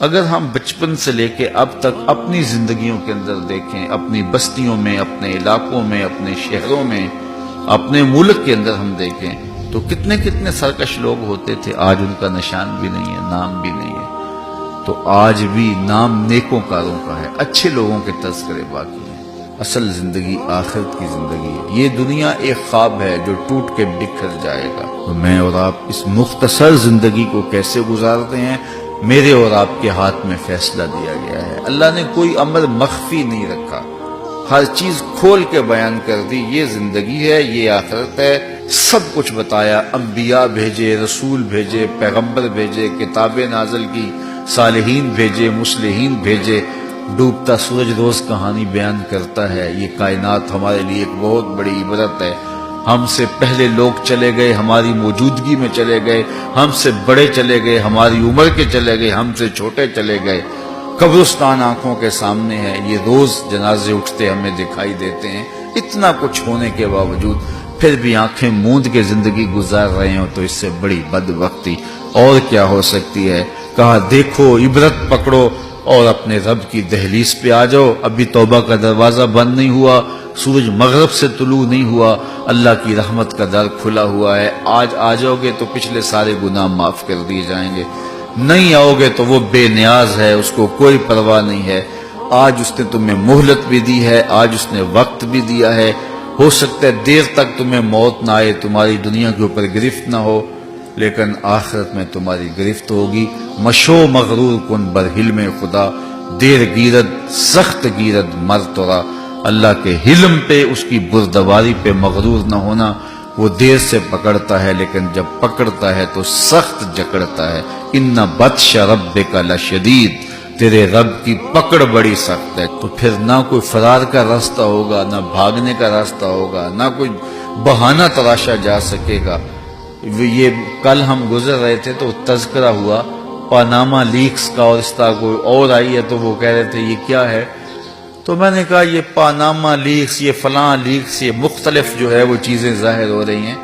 اگر ہم بچپن سے لے کے اب تک اپنی زندگیوں کے اندر دیکھیں، اپنی بستیوں میں، اپنے علاقوں میں، اپنے شہروں میں، اپنے ملک کے اندر ہم دیکھیں تو کتنے کتنے سرکش لوگ ہوتے تھے، آج ان کا نشان بھی نہیں ہے، نام بھی نہیں ہے۔ تو آج بھی نام نیکوں کاروں کا ہے، اچھے لوگوں کے تذکرے باقی ہیں۔ اصل زندگی آخرت کی زندگی ہے۔ یہ دنیا ایک خواب ہے جو ٹوٹ کے بکھر جائے گا۔ تو میں اور آپ اس مختصر زندگی کو کیسے گزارتے ہیں، میرے اور آپ کے ہاتھ میں فیصلہ دیا گیا ہے۔ اللہ نے کوئی امر مخفی نہیں رکھا، ہر چیز کھول کے بیان کر دی۔ یہ زندگی ہے، یہ آخرت ہے، سب کچھ بتایا۔ انبیاء بھیجے، رسول بھیجے، پیغمبر بھیجے، کتابیں نازل کی، صالحین بھیجے، مصلحین بھیجے۔ ڈوبتا سورج روز کہانی بیان کرتا ہے۔ یہ کائنات ہمارے لیے ایک بہت بڑی عبرت ہے۔ ہم سے پہلے لوگ چلے گئے، ہماری موجودگی میں چلے گئے، ہم سے بڑے چلے گئے، ہماری عمر کے چلے گئے، ہم سے چھوٹے چلے گئے۔ قبرستان آنکھوں کے سامنے ہے، یہ روز جنازے اٹھتے ہمیں دکھائی دیتے ہیں۔ اتنا کچھ ہونے کے باوجود پھر بھی آنکھیں موند کے زندگی گزار رہے ہوں تو اس سے بڑی بدبختی اور کیا ہو سکتی ہے۔ کہا دیکھو، عبرت پکڑو اور اپنے رب کی دہلیز پہ آ جاؤ۔ ابھی توبہ کا دروازہ بند نہیں ہوا، سورج مغرب سے طلوع نہیں ہوا، اللہ کی رحمت کا در کھلا ہوا ہے۔ آج آ جاؤ گے تو پچھلے سارے گناہ معاف کر دیے جائیں گے، نہیں آؤ گے تو وہ بے نیاز ہے، اس کو کوئی پرواہ نہیں ہے۔ آج اس نے تمہیں مہلت بھی دی ہے، آج اس نے وقت بھی دیا ہے۔ ہو سکتا ہے دیر تک تمہیں موت نہ آئے، تمہاری دنیا کے اوپر گرفت نہ ہو، لیکن آخرت میں تمہاری گرفت ہوگی۔ مشو مغرور کن بر حلم خدا، دیر گیرد سخت گیرد مر ترا۔ اللہ کے حلم پہ، اس کی بردباری پہ مغرور نہ ہونا۔ وہ دیر سے پکڑتا ہے لیکن جب پکڑتا ہے تو سخت جکڑتا ہے۔ ان بطش ربک لشدید، تیرے رب کی پکڑ بڑی سخت ہے۔ تو پھر نہ کوئی فرار کا راستہ ہوگا، نہ بھاگنے کا راستہ ہوگا، نہ کوئی بہانہ تراشا جا سکے گا۔ یہ کل ہم گزر رہے تھے تو تذکرہ ہوا پاناما لیکس کا، اور اس طرح کوئی اور آئی ہے تو وہ کہہ رہے تھے یہ کیا ہے، تو میں نے کہا یہ پاناما لیکس، یہ فلاں لیکس، یہ مختلف جو ہے وہ چیزیں ظاہر ہو رہی ہیں،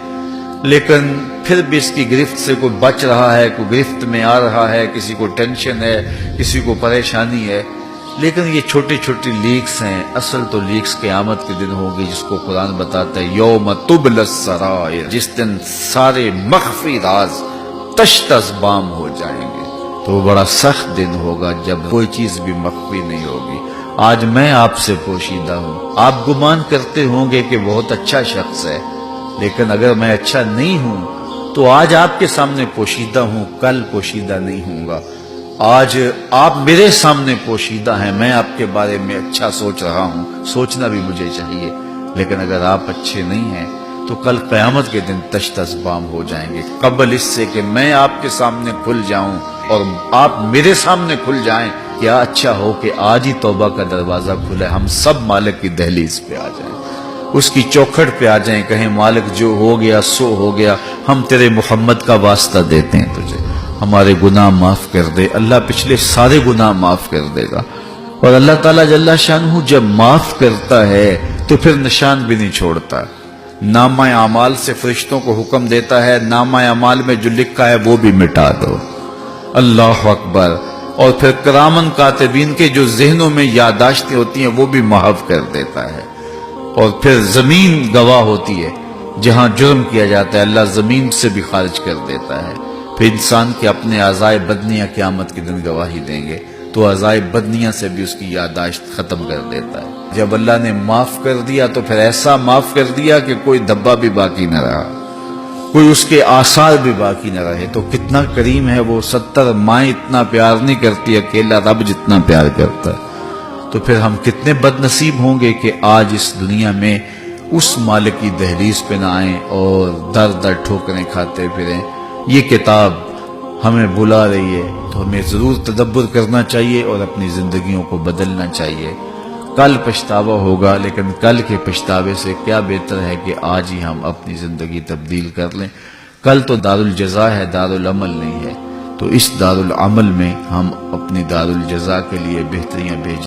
لیکن پھر بھی اس کی گرفت سے کوئی بچ رہا ہے، کوئی گرفت میں آ رہا ہے، کسی کو ٹینشن ہے، کسی کو پریشانی ہے، لیکن یہ چھوٹی چھوٹی لیکس ہیں۔ اصل تو لیکس قیامت کے دن ہوگی، جس کو قرآن بتاتا ہے یوم تبلی السرائر، جس دن سارے مخفی راز تش تش بام ہو جائیں گے۔ تو وہ بڑا سخت دن ہوگا جب کوئی چیز بھی مخفی نہیں ہوگی۔ آج میں آپ سے پوشیدہ ہوں، آپ گمان کرتے ہوں گے کہ بہت اچھا شخص ہے، لیکن اگر میں اچھا نہیں ہوں تو آج آپ کے سامنے پوشیدہ ہوں، کل پوشیدہ نہیں ہوں گا۔ آج آپ میرے سامنے پوشیدہ ہیں، میں آپ کے بارے میں اچھا سوچ رہا ہوں، سوچنا بھی مجھے چاہیے، لیکن اگر آپ اچھے نہیں ہیں تو کل قیامت کے دن تش تش بام ہو جائیں گے۔ قبل اس سے کہ میں آپ کے سامنے کھل جاؤں اور آپ میرے سامنے کھل جائیں، کیا اچھا ہو کہ آج ہی توبہ کا دروازہ کھلے، ہم سب مالک کی دہلیز پہ آ جائیں، اس کی چوکھٹ پہ آ جائیں، کہیں مالک جو ہو گیا سو ہو گیا، ہم تیرے محمد کا واسطہ دیتے ہیں تجھے، ہمارے گناہ معاف کر دے۔ اللہ پچھلے سارے گناہ معاف کر دے گا، اور اللہ تعالیٰ جل شانہ جب معاف کرتا ہے تو پھر نشان بھی نہیں چھوڑتا۔ نامہ اعمال سے فرشتوں کو حکم دیتا ہے، نامہ اعمال میں جو لکھا ہے وہ بھی مٹا دو۔ اللہ اکبر۔ اور پھر کرامن کاتبین کے جو ذہنوں میں یادداشتیں ہوتی ہیں وہ بھی محو کر دیتا ہے۔ اور پھر زمین گواہ ہوتی ہے، جہاں جرم کیا جاتا ہے اللہ زمین سے بھی خارج کر دیتا ہے۔ پھر انسان کے اپنے اعضائے بدنیاں قیامت کے دن گواہی دیں گے، تو اعضائے بدنیاں سے بھی اس کی یادداشت ختم کر دیتا ہے۔ جب اللہ نے معاف کر دیا تو پھر ایسا معاف کر دیا کہ کوئی دھبا بھی باقی نہ رہا، کوئی اس کے آثار بھی باقی نہ رہے۔ تو کتنا کریم ہے وہ، 70 مائیں اتنا پیار نہیں کرتی، اکیلا رب جتنا پیار کرتا ہے۔ تو پھر ہم کتنے بد نصیب ہوں گے کہ آج اس دنیا میں اس مالک کی دہلیز پہ نہ آئیں اور در در ٹھوکریں کھاتے پھریں۔ یہ کتاب ہمیں بلا رہی ہے تو ہمیں ضرور تدبر کرنا چاہیے اور اپنی زندگیوں کو بدلنا چاہیے۔ کل پچھتاوا ہوگا، لیکن کل کے پچھتاوے سے کیا بہتر ہے کہ آج ہی ہم اپنی زندگی تبدیل کر لیں۔ کل تو دارالجزا ہے، دارالعمل نہیں ہے، تو اس دارالعمل میں ہم اپنی دارالجزا کے لیے بہتریاں بھیجیں۔